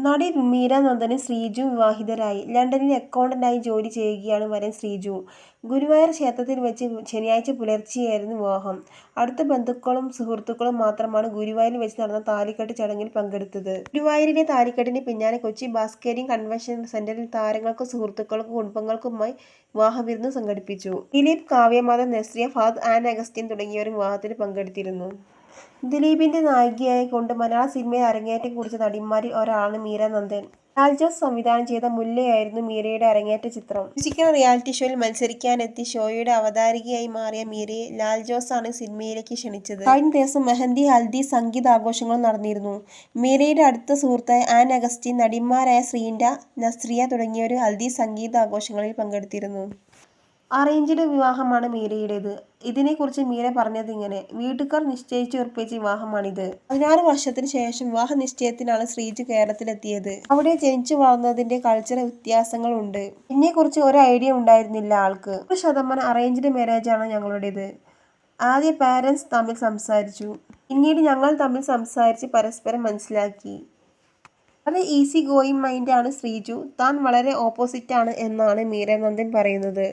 നടി മീര നന്ദനും ശ്രീജുവും വിവാഹിതരായി. ലണ്ടനിൽ അക്കൗണ്ടന്റായി ജോലി ചെയ്യുകയാണ് വരൻ ശ്രീജു. ഗുരുവായൂർ ക്ഷേത്രത്തിൽ വെച്ച് ശനിയാഴ്ച പുലർച്ചെയായിരുന്നു വിവാഹം. അടുത്ത ബന്ധുക്കളും സുഹൃത്തുക്കളും മാത്രമാണ് ഗുരുവായൂരിൽ വെച്ച് നടന്ന താലികെട്ട് ചടങ്ങിൽ പങ്കെടുത്തത്. ഗുരുവായൂരിലെ താലികെട്ടിന് പിന്നാലെ കൊച്ചി ഭാസ്കര്യൻ കൺവെൻഷൻ സെന്ററിൽ താരങ്ങൾക്കും സുഹൃത്തുക്കൾക്കും കുടുംബങ്ങൾക്കുമായി വിവാഹവിരുന്ന് സംഘടിപ്പിച്ചു. ദിലീപ്, കാവ്യമാധവൻ, നസ്രിയ, ഫഹദ്, ആൻ അഗസ്റ്റിൻ തുടങ്ങിയവരും വിവാഹത്തിൽ പങ്കെടുത്തിരുന്നു. ദിലീപിന്റെ നായികയായി കൊണ്ട് മലയാള സിനിമയിൽ അരങ്ങേറ്റം കുറിച്ച നടിമാരിൽ ഒരാളാണ് മീര നന്ദൻ. ലാൽ ജോസ് സംവിധാനം ചെയ്ത മുല്ലയായിരുന്നു മീരയുടെ അരങ്ങേറ്റ ചിത്രം. മ്യൂസിക്കൽ റിയാലിറ്റി ഷോയിൽ മത്സരിക്കാനെത്തി ഷോയുടെ അവതാരകയായി മാറിയ മീരയെ ലാൽ ജോസാണ് സിനിമയിലേക്ക് ക്ഷണിച്ചത്. കഴിഞ്ഞ ദിവസം മെഹന്തി, ഹൽദി, സംഗീത് ആഘോഷങ്ങളും നടന്നിരുന്നു. മീരയുടെ അടുത്ത സുഹൃത്തായ ആൻ അഗസ്റ്റിൻ, നടിമാരായ ശ്രീൻഡ, നസ്രിയ തുടങ്ങിയവരും ഹൽദി സംഗീത് ആഘോഷങ്ങളിൽ പങ്കെടുത്തിരുന്നു. അറേഞ്ച്ഡ് വിവാഹമാണ് മീരയുടേത്. ഇതിനെക്കുറിച്ച് മീര പറഞ്ഞതിങ്ങനെ: വീട്ടുകാർ നിശ്ചയിച്ചുറപ്പിച്ച വിവാഹമാണിത്. 16 വർഷത്തിന് ശേഷം വിവാഹ നിശ്ചയത്തിനാണ് ശ്രീജു കേരളത്തിലെത്തിയത്. അവിടെ ജനിച്ചു വളർന്നതിന്റെ കൾച്ചറൽ വ്യത്യാസങ്ങളുണ്ട്. എന്നെക്കുറിച്ച് ഒരു ഐഡിയ ഉണ്ടായിരുന്നില്ല ആൾക്ക്. 100% അറേഞ്ച്ഡ് മാരേജാണ് ഞങ്ങളുടേത്. ആദ്യം പാരന്റ്സ് തമ്മിൽ സംസാരിച്ചു. പിന്നീട് ഞങ്ങൾ തമ്മിൽ സംസാരിച്ച് പരസ്പരം മനസ്സിലാക്കി. വളരെ ഈസി ഗോയിങ് മൈൻഡ് ആണ് ശ്രീജു. താൻ വളരെ ഓപ്പോസിറ്റാണ് എന്നാണ് മീര നന്ദൻ പറയുന്നത്.